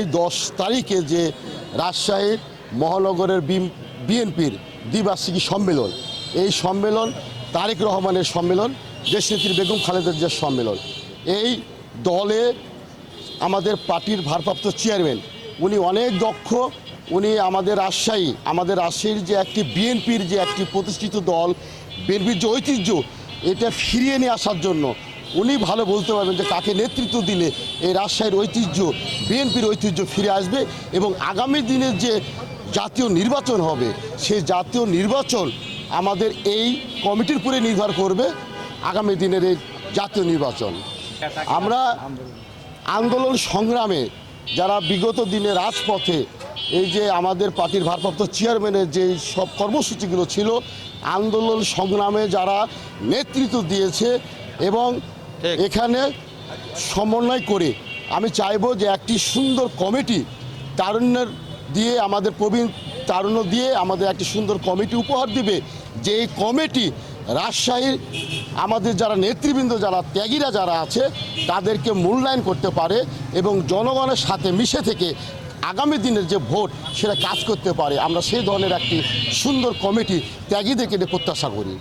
10 তারিখে যে রাজশাহী মহানগরের বিএনপির দ্বিবার্ষিকী সম্মেলন, এই সম্মেলন তারেক রহমানের সম্মেলন, দেশনেত্রী বেগম খালেদার যে সম্মেলন, এই দলে আমাদের পার্টির ভারপ্রাপ্ত চেয়ারম্যান উনি অনেক দক্ষ। উনি আমাদের রাজশাহীর যে একটি বিএনপির যে একটি প্রতিষ্ঠিত দল, বিএনপির যে ঐতিহ্য, এটা ফিরিয়ে নিয়ে আসার জন্য উনি ভালো বলতে পারবেন যে কাকে নেতৃত্ব দিলে এই রাজশাহীর ঐতিহ্য, বিএনপির ঐতিহ্য ফিরে আসবে এবং আগামী দিনের যে জাতীয় নির্বাচন হবে সেই জাতীয় নির্বাচন আমাদের এই কমিটির উপরে নির্ভর করবে। আগামী দিনের এই জাতীয় নির্বাচন আমরা আন্দোলন সংগ্রামে যারা বিগত দিনে রাজপথে এই যে আমাদের পার্টির ভারপ্রাপ্ত চেয়ারম্যানের যে সব কর্মসূচিগুলো ছিল, আন্দোলন সংগ্রামে যারা নেতৃত্ব দিয়েছে এবং এখানে সমন্বয় করে আমি চাইব যে একটি সুন্দর কমিটি তারুণ্যের দিয়ে আমাদের তারুণ্য দিয়ে আমাদের একটি সুন্দর কমিটি উপহার দিবে, যে এই কমিটি রাজশাহীর আমাদের যারা নেতৃবৃন্দ, যারা ত্যাগীরা যারা আছে তাদেরকে মূল্যায়ন করতে পারে এবং জনগণের সাথে মিশে থেকে আগামী দিনের যে ভোট সেটা কাজ করতে পারে। আমরা সেই ধরনের একটি সুন্দর কমিটি ত্যাগীদেরকে প্রত্যাশা করি।